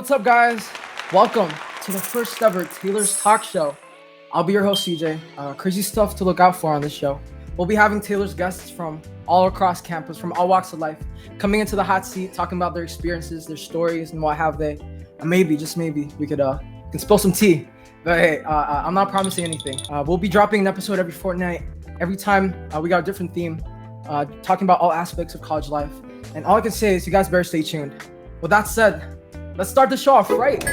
what's up, guys? Welcome to the first ever Taylor's Talk Show. I'll be your host, CJ. Crazy stuff to look out for on this show. We'll be having Taylor's guests from all across campus, from all walks of life, coming into the hot seat, talking about their experiences, their stories, and what have they. And maybe, just maybe, we can spill some tea. But hey, I'm not promising anything. We'll be dropping an episode every fortnight. Every time we got a different theme, talking about all aspects of college life. And all I can say is you guys better stay tuned. With that said, let's start the show off right.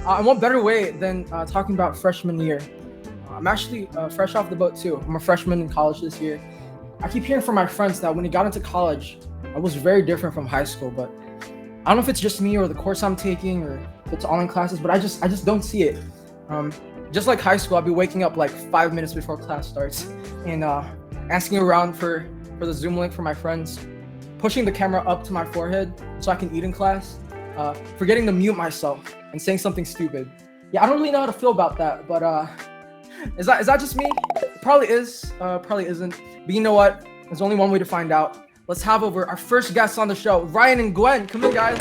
And what better way than talking about freshman year? I'm actually fresh off the boat too. I'm a freshman in college this year. I keep hearing from my friends that when you got into college, I was very different from high school, but I don't know if it's just me or the course I'm taking or if it's online classes, but I just don't see it. Just like high school, I'll be waking up like 5 minutes before class starts and asking around for the Zoom link for my friends, pushing the camera up to my forehead so I can eat in class, forgetting to mute myself and saying something stupid. Yeah, I don't really know how to feel about that, but is that just me? It probably is, probably isn't. But you know what? There's only one way to find out. Let's have over our first guests on the show, Ryan and Gwen. Come in, guys.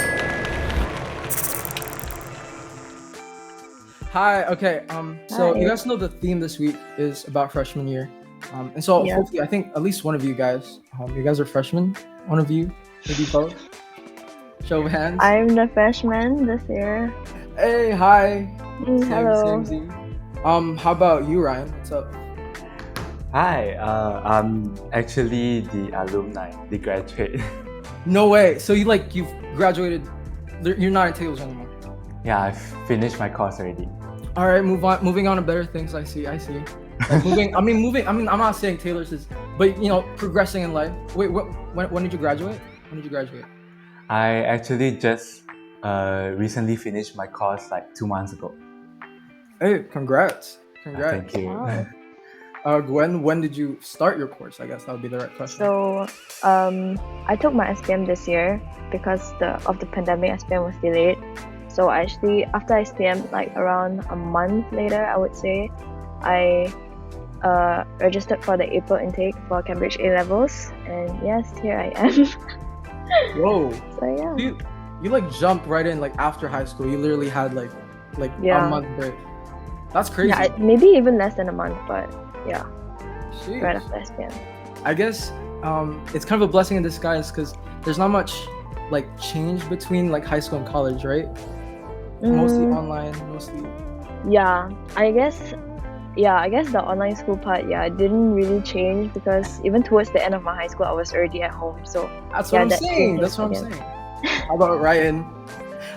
Hi. Okay. So Hi. you guys know the theme this week is about freshman year, and so Yeah. hopefully, I think at least one of you guys, you guys are freshmen. One of you, maybe both. Show of hands. I'm the freshman this year. Hey, hi. Hello. Same. How about you, Ryan? What's up? Hi, I'm actually the alumni, the graduate. No way. So you've graduated. You're not in Taylor's anymore. Yeah, I've finished my course already. All right, moving on to better things. I see. Like moving. I'm not saying Taylor's is, but progressing in life. Wait, when did you graduate? I actually just recently finished my course like 2 months ago. Hey, congrats. Thank you. Wow. Gwen, when did you start your course? I guess that would be the right question. So, I took my SPM this year because of the pandemic. SPM was delayed. So actually, after SPM, like around a month later, I would say, I registered for the April intake for Cambridge A levels, and yes, here I am. Whoa. So yeah. You like jumped right in like after high school. You literally had like Yeah. a month break. That's crazy. Yeah, maybe even less than a month, but yeah, Jeez. right after SPM. I guess it's kind of a blessing in disguise because there's not much like change between like high school and college, right? Mostly online, mostly. Yeah, I guess the online school part, didn't really change because even towards the end of my high school, I was already at home. So That's what I'm that saying. changed That's what I'm again. saying. How about Ryan?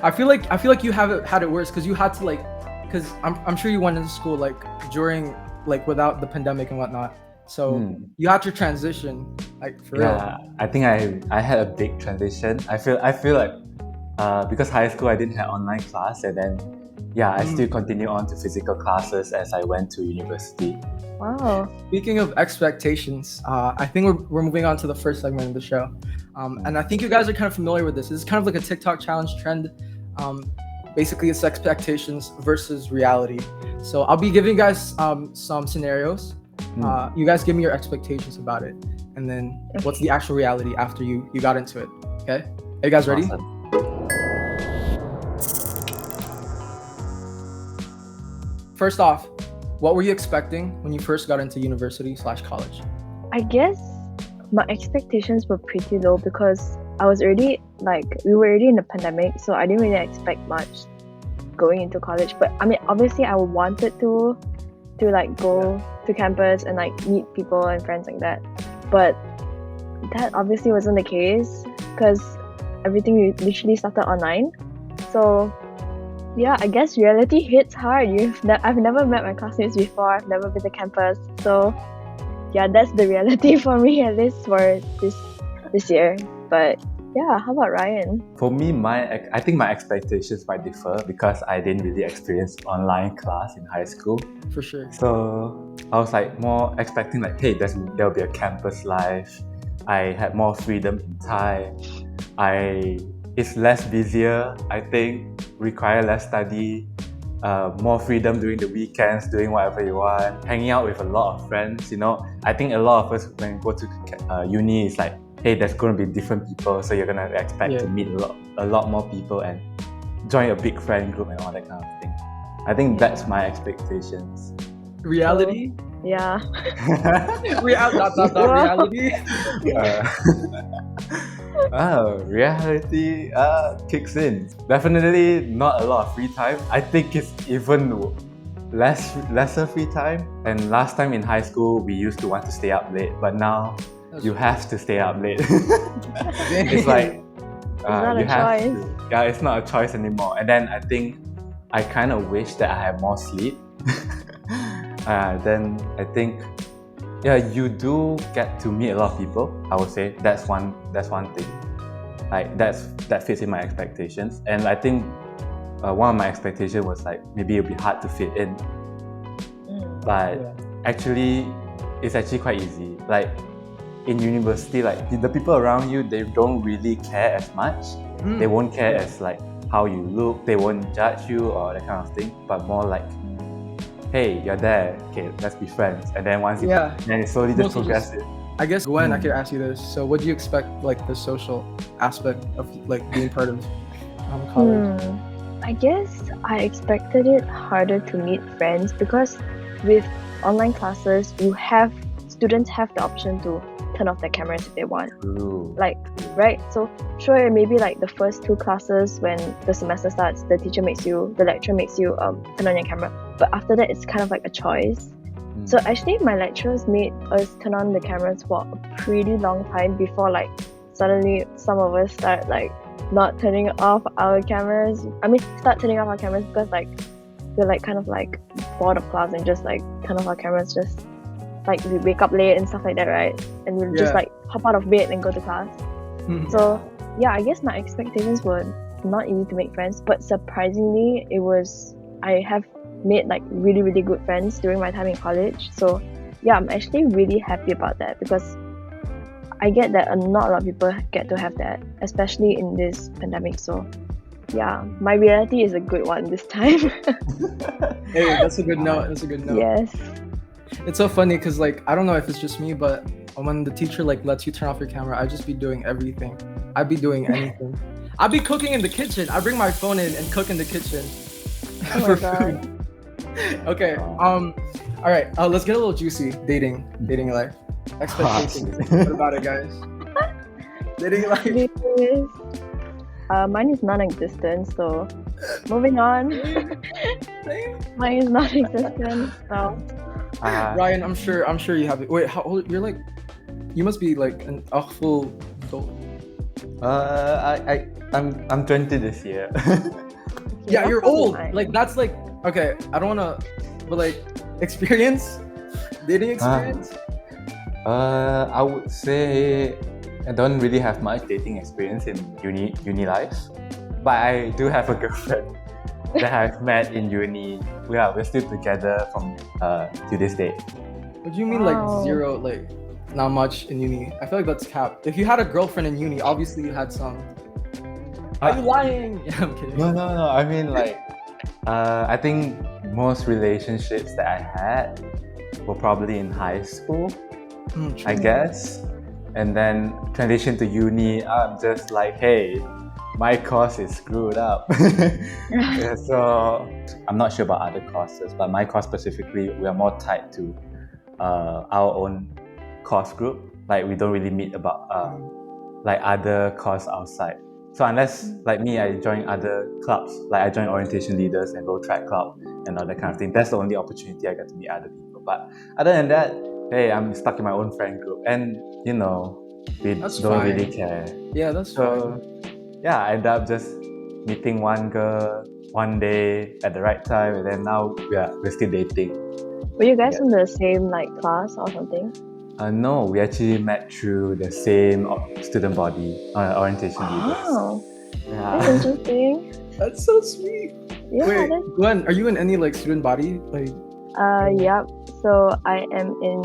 I feel like you have had it worse because you had to because I'm sure you went into school like during without the pandemic and whatnot. So you had to transition for real. Yeah, I think I had a big transition. I feel like because high school I didn't have online class, and then I still continue on to physical classes as I went to university. Wow. Speaking of expectations, I think we're moving on to the first segment of the show. And I think you guys are kind of familiar with this. This is kind of like a TikTok challenge trend. Basically, it's expectations versus reality. So I'll be giving you guys some scenarios. You guys give me your expectations about it. And then what's the actual reality after you got into it. Okay? Are you guys ready? Awesome. First off, what were you expecting when you first got into university/college? I guess my expectations were pretty low because I was already we were already in the pandemic, so I didn't really expect much going into college. But I mean, obviously I wanted to go to campus and meet people and friends like that. But that obviously wasn't the case because everything literally started online. So yeah, I guess reality hits hard. I've never met my classmates before. I've never been to campus. So yeah, that's the reality for me, at least for this year. But yeah, how about Ryan? For me, I think my expectations might differ because I didn't really experience online class in high school. For sure. So I was more expecting hey, there'll be a campus life. I had more freedom in time. It's less busier, I think, require less study, more freedom during the weekends, doing whatever you want, hanging out with a lot of friends. I think a lot of us when we go to uni is hey, there's going to be different people, so you're going to expect to meet a lot more people and join a big friend group and all that kind of thing. I think that's my expectations. Reality? Yeah. Reality? Reality kicks in. Definitely not a lot of free time. I think it's even lesser free time. And last time in high school, we used to want to stay up late, but now you have to stay up late. It's like not you a have choice. to. Yeah, it's not a choice anymore. And then I think I kind of wish that I had more sleep. Then I think, yeah, you do get to meet a lot of people. I would say that's one thing. Like that fits in my expectations. And I think one of my expectations was like maybe it'll be hard to fit in. But actually, it's actually quite easy. Like in university, like the people around you, they don't really care as much. They won't care as like how you look. They won't judge you or that kind of thing. But more like, hey, you're there. Okay, let's be friends. And then once then it slowly just progresses. I guess Gwen, I could ask you this. So, what do you expect, like the social aspect of like being part of college? I guess I expected it harder to meet friends because with online classes, students have the option to turn off their cameras if they want. True. Like, right? So sure, maybe like the first 2 classes when the semester starts, the lecturer makes you turn on your camera. But after that, it's kind of like a choice. So actually, my lecturers made us turn on the cameras for a pretty long time before like suddenly some of us start like not turning off our cameras. Start turning off our cameras because like we're like kind of like bored of class and just like turn off our cameras, just like we wake up late and stuff like that, right? And we'll just like hop out of bed and go to class. So yeah, I guess my expectations were not easy to make friends, but surprisingly I have made like really, really good friends during my time in college. So yeah, I'm actually really happy about that because I get that not a lot of people get to have that, especially in this pandemic. So yeah, my reality is a good one this time. Hey, that's a good note. Yes. It's so funny because like I don't know if it's just me, but when the teacher like lets you turn off your camera, I'd just be doing everything. I'd be doing anything. I'd be cooking in the kitchen. I bring my phone in and cook in the kitchen for food. Okay. All right. Let's get a little juicy. Dating life. Expectations. What about it, guys? Dating life. Mine is non-existent. So, moving on. Mine is non-existent. So. Ryan, I'm sure you have it. Wait, how old? You're like, you must be like a full adult. I'm 20 this year. Yeah, you're old. Like that's like. Okay, I don't wanna, but like, dating experience? I would say I don't really have much dating experience in Uni-life, but I do have a girlfriend that I've met in uni. We're still together from to this day. What do you mean like zero, like not much in uni? I feel like that's cap. If you had a girlfriend in uni, obviously you had some. Are you lying? Yeah, I'm kidding. No. I mean like, I think most relationships that I had were probably in high school, I guess. And then transition to uni, I'm just like, hey, my course is screwed up. Yeah, so I'm not sure about other courses, but my course specifically, we are more tied to our own course group. Like we don't really meet about like other course outside. So unless like me, I join other clubs, like I join orientation leaders and road track club and all that kind of thing. That's the only opportunity I get to meet other people. But other than that, hey, I'm stuck in my own friend group, and we don't really care. Yeah, that's fine. Yeah, I ended up just meeting one girl one day at the right time, and then now we're still dating. Were you guys in the same like class or something? No, we actually met through the same student body, orientation leaders. Wow, Yeah. that's interesting. That's so sweet. Yeah. Wait, Gwen, are you in any like student body? Like. Yep. So I am in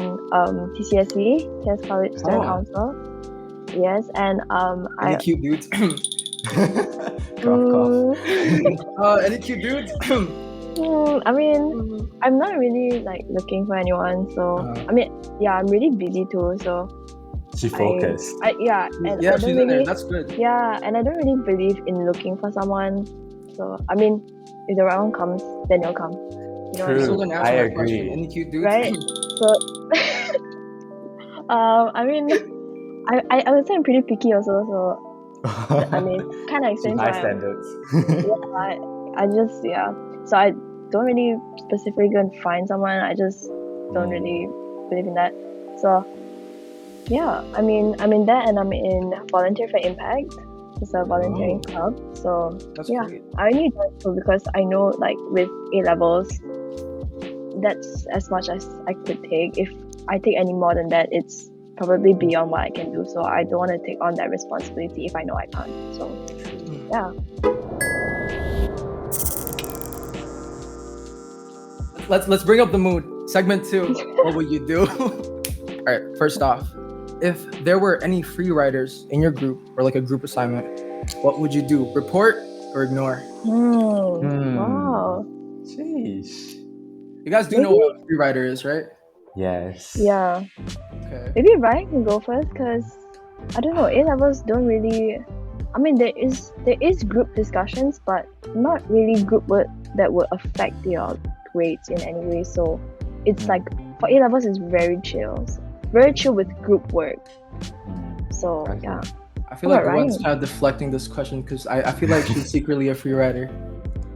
TCSE, TS College Student Council. Yes, and Any cute dudes? Cough. Any cute dudes? I mean, I'm not really like looking for anyone. So I mean, yeah, I'm really busy too. So She focused. Yeah, and Yeah, I she's don't in there. really, That's good. yeah, and I don't really believe in looking for someone. So I mean, if the right one comes, then it'll come. You know what I You True. still mean? didn't I answer my question. agree. Any cute dudes? Right? So, I mean, I would say I'm pretty picky also. So I mean, kind of She explains high why standards. I just So I don't really specifically go and find someone. I just don't really believe in that. So yeah, I mean, I'm in that, and I'm in Volunteer for Impact. It's a volunteering club. So That's yeah, great. I only do it too because I know, like, with A levels, that's as much as I could take. If I take any more than that, it's probably beyond what I can do. So I don't want to take on that responsibility if I know I can't. So yeah. Let's bring up the mood. Segment 2. What would you do? All right. First off, if there were any free riders in your group or like a group assignment, what would you do? Report or ignore? Wow. Sheesh. You guys do know what a free rider is, right? Yes. Yeah. Okay. Maybe Ryan can go first because I don't know. A levels don't really. I mean, there is group discussions, but not really group work that would affect your grades in any way. So it's like for A levels, it's very chill with group work. So yeah. I feel like Gwen's kind of deflecting this question because I feel like she's secretly a free rider.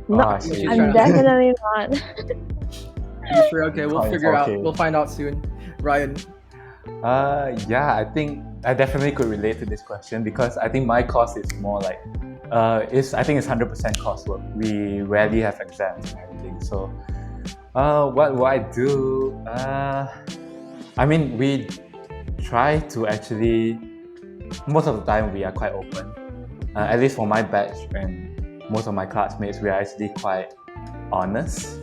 No, I'm definitely not. You sure? Okay, we'll figure out. We'll find out soon. Ryan. Yeah, I think I definitely could relate to this question because I think my course is more like, I think it's 100% coursework. We rarely have exams and everything. So, what will I do? I mean, we try to actually. Most of the time, we are quite open. At least for my batch and most of my classmates, we are actually quite honest.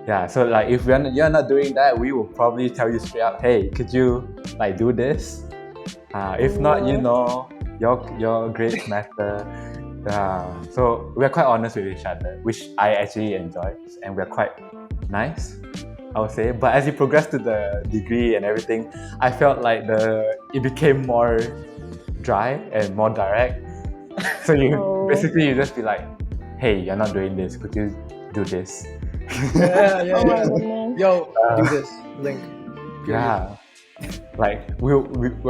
Yeah, so like if you're not doing that, we will probably tell you straight up, hey, could you like do this? If not, your grades matter. So we're quite honest with each other, which I actually enjoy, and we're quite nice, I would say. But as you progress to the degree and everything, I felt like it became more dry and more direct. So you basically you just be like, hey, you're not doing this, could you do this? Yeah. Yo, do this. Link. Period. Yeah. Like we're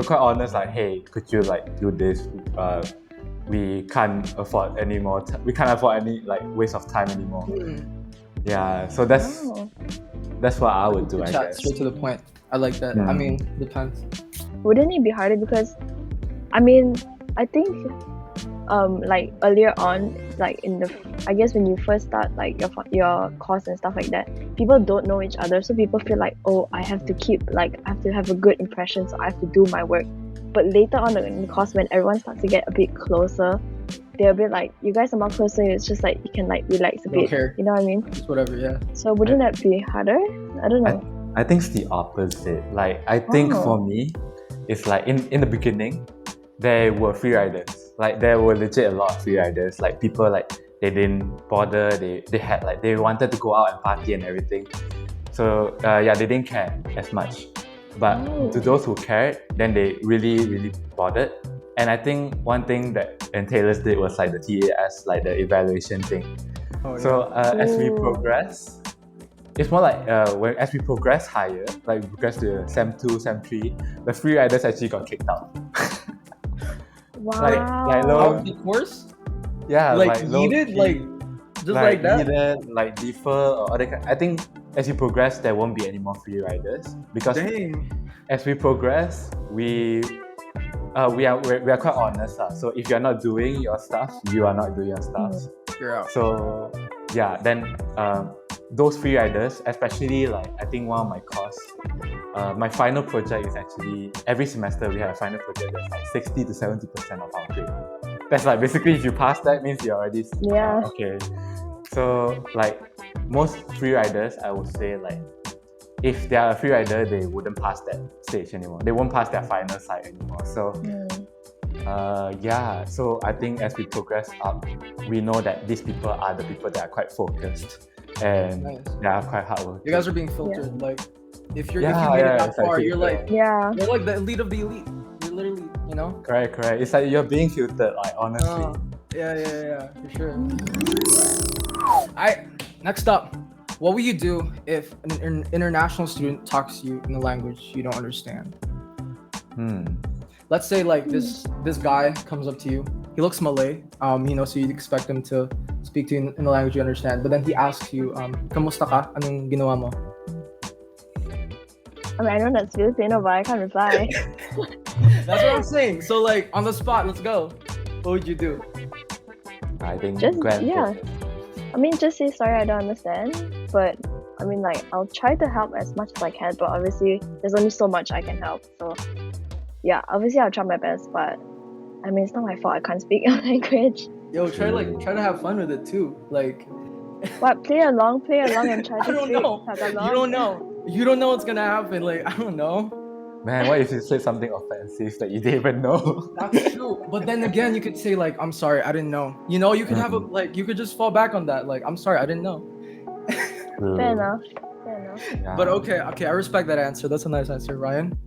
quite honest. Like, hey, could you like do this? We can't afford any more. We can't afford any like waste of time anymore. Yeah. So that's what I would do. I guess straight to the point. I like that. I mean, depends. Wouldn't it be harder because, I mean, I think like earlier on, like I guess when you first start like your course and stuff like that, people don't know each other, so people feel like, oh, I have to have a good impression, so I have to do my work. But later on in the course, when everyone starts to get a bit closer, they'll be like, you guys are more closer, it's just like you can like relax a bit. Care. You know what I mean? It's whatever, yeah. So wouldn't that be harder? I don't know. I think it's the opposite. Like I think for me, it's like in the beginning, there were free riders. Like there were legit a lot of free riders. Like people like they didn't bother. They had like they wanted to go out and party and everything. So they didn't care as much. But to those who cared, then they really bothered. And I think one thing that Taylor's did was like the TAS, like the evaluation thing. As we progress, it's more like as we progress higher, like we progress to SEM 2, SEM 3, the free riders actually got kicked out. Wow. Like low, the course? Yeah, like yeeted, like just like that. Yeeted, like defer or other kind. I think as you progress, there won't be any more free riders because as we progress, we are quite honest. So if you're not doing your stuff, you are not doing your stuff. You're out. So yeah, then those free riders, especially like I think one of my course, my final project is actually every semester we have a final project that's like 60 to 70% of our grade. That's like basically if you pass that means you're already okay. So like most free riders, I would say like if they are a free rider, they wouldn't pass that stage anymore. They won't pass their final side anymore. So so I think as we progress up, we know that these people are the people that are quite focused and they are quite hardworking. You guys are being filtered. Like if you made it that far, you're like the elite of the elite. You're literally, you know. Correct. It's like you're being filtered, like honestly. Yeah, for sure. Next up, what will you do if an international student talks to you in a language you don't understand? Let's say like this guy comes up to you. He looks Malay, so you'd expect him to speak to you in a language you understand. But then he asks you, "Kamusta ka? Anong ginawa mo?" I mean, I know that's Filipino, but I can't reply. That's what I'm saying. So like on the spot, let's go. What would you do? I think Just Gwen. yeah. I mean, just say sorry, I don't understand. But I mean, like, I'll try to help as much as I can. But obviously, there's only so much I can help. So yeah, obviously I'll try my best. But I mean, it's not my fault I can't speak a language. Yo, try to have fun with it too. Like, What? Play along and try to I don't speak know. Tagalog. You don't know. You don't know what's gonna happen. Like, I don't know. Man, what if you say something offensive that you didn't even know? That's true. But then again, you could say like, "I'm sorry, I didn't know." You know, you could have you could just fall back on that. Like, "I'm sorry, I didn't know." Fair enough. Yeah. But okay, I respect that answer. That's a nice answer, Ryan.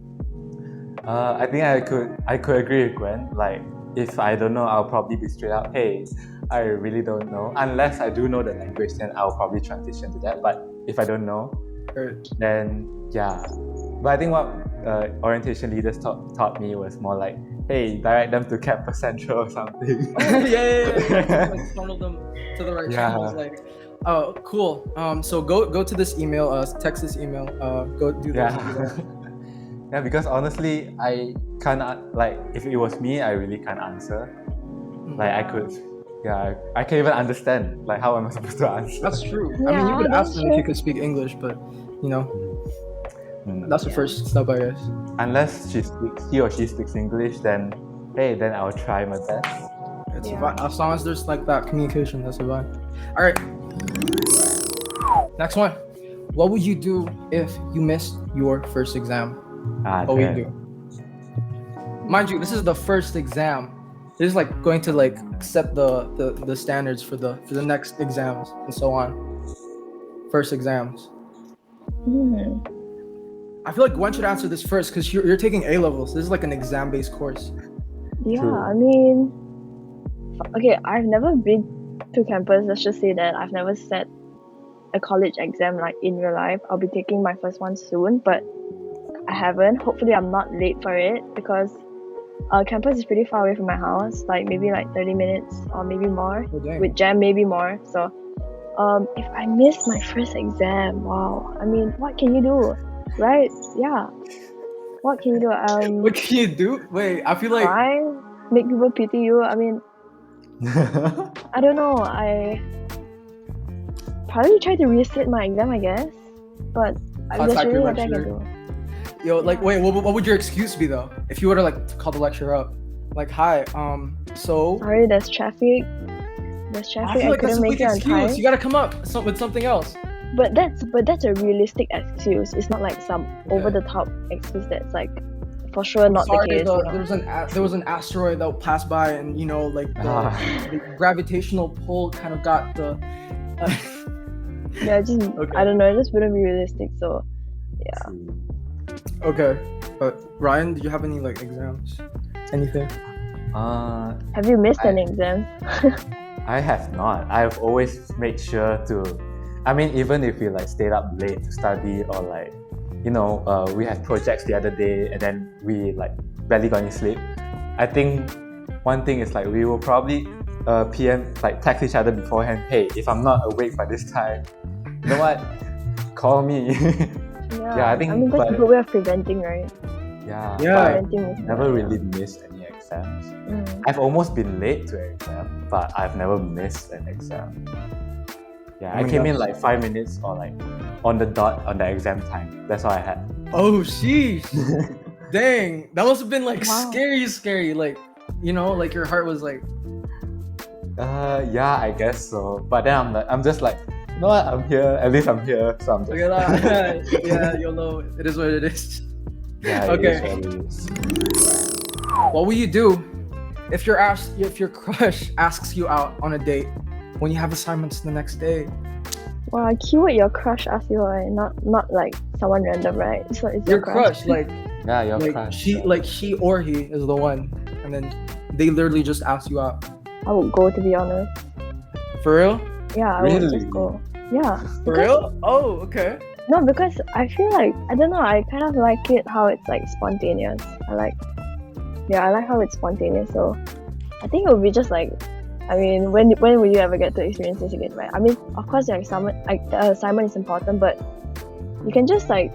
I think I could agree with Gwen. Like, if I don't know, I'll probably be straight up, "Hey, I really don't know." Unless I do know the language, then I'll probably transition to that. But if I don't know, then yeah. But I think what orientation leaders taught me was more like, "Hey, direct them to Campus Central or something." yeah. Like funnel them to the right channels. Like, oh, cool. So go to this email. Text this email. Go do that. Yeah, because honestly, I can't like if it was me, I really can't answer. Like I can't even understand. Like how am I supposed to answer? That's true. Yeah, I mean, you could ask that's them if true. you could speak English, but you know, that's the first step, I guess. Unless he or she speaks English, then hey, then I'll try my best. It's a vibe. As long as there's like that communication, that's a vibe. All right. Next one. What would you do if you missed your first exam? What would you do? Mind you, this is the first exam. This is like going to like set the standards for the next exams and so on. First exams. I feel like Gwen should answer this first because you're taking A levels. This is like an exam-based course. Yeah, True. I mean, okay, I've never been to campus. Let's just say that I've never sat a college exam like in real life. I'll be taking my first one soon, but I haven't. Hopefully, I'm not late for it because campus is pretty far away from my house. Like maybe like 30 minutes or maybe more. Oh, dang. With jam, maybe more. So, if I miss my first exam, wow. I mean, what can you do? Right? Yeah. What can you do? What can you do? Wait, I feel like Cry? Make people pity you? I mean, I don't know. I probably try to resit my exam, I guess. But Contact there's really your nothing I can lecturer. do. Yo, like, wait, what would your excuse be though? If you were to like call the lecturer up, like, "Hi, so." Sorry, there's traffic. There's I traffic. feel I like that's a couldn't make weak it on excuse. time. You gotta come up with something else. But that's a realistic excuse. It's not like some over the top excuse that's like for sure not Sorry, the case. there was an asteroid that passed by, and you know, like the gravitational pull kind of got the. Yeah, just Okay. I don't know. It just wouldn't be realistic. So yeah. Okay, but Ryan, did you have any like exams? Anything? Have you missed any exams? I have not. I've always made sure to. I mean, even if we like stayed up late to study or like, we had projects the other day and then we like barely got any sleep. I think one thing is like we will probably PM like text each other beforehand. Hey, if I'm not awake by this time, you know what? Call me. Yeah, I think. I mean that's a good way of preventing, right? Yeah. Yeah. But I've never really missed any exams. I've almost been late to an exam, but I've never missed an exam. Yeah, I came in like 5 minutes or like on the dot on the exam time. That's all I had. Oh, sheesh. Dang, that must have been like Wow. scary. Like, like your heart was like. Yeah, I guess so. But then I'm just like, you know what? I'm here. At least I'm here. So I'm just. Look at that. Yeah, YOLO. It is what it is. Yeah. Okay. It is what it is. What will you do if your crush asks you out on a date when you have assignments the next day? Wow, keyword your crush asked you, right? Not like someone random, right? So it's Your your crush. crush, like Yeah, your like crush. she or he is the one, and then they literally just ask you out. I would go, to be honest. For real? Yeah, I would Really? just go. Yeah. For Because, real? Oh, okay. no, because I feel like, I don't know, I kind of like it how it's like spontaneous. I like how it's spontaneous. So I think it would be just like, I mean, when will you ever get to experience this again, right? I mean, of course, your the assignment is important, but you can just like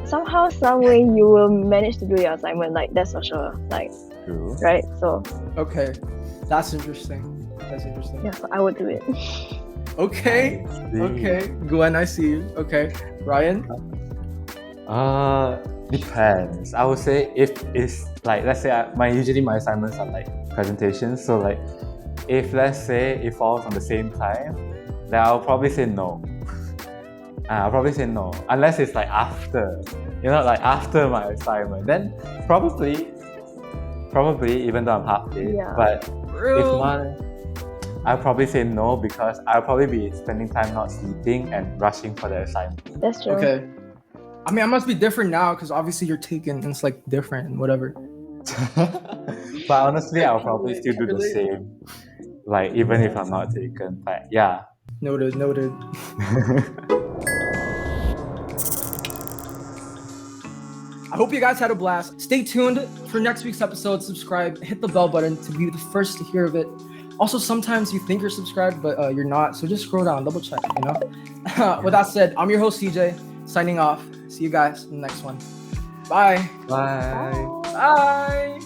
somehow, some way, you will manage to do your assignment. Like that's for sure. Like, True. right? So Okay. That's interesting. That's interesting. yeah, so I would do it. Okay. I see. Okay. Gwen, I see you. Okay. Ryan? Depends. I would say if it's like, let's say usually my assignments are like presentations, so like if let's say it falls on the same time, then I'll probably say no. I'll probably say no unless it's like after, like after my assignment. Then probably even though I'm halfway. Yeah. But Real? I'll probably say no because I'll probably be spending time not sleeping and rushing for the assignment. That's true. Okay. I mean, I must be different now because obviously you're taken and it's like different and whatever. But honestly, I'll probably still do the same, like even if I'm not taken. But yeah. Noted. I hope you guys had a blast. Stay tuned for next week's episode. Subscribe, hit the bell button to be the first to hear of it. Also, sometimes you think you're subscribed, but you're not. So just scroll down, double check, With that said, I'm your host, CJ, signing off. See you guys in the next one. Bye. Bye. Bye.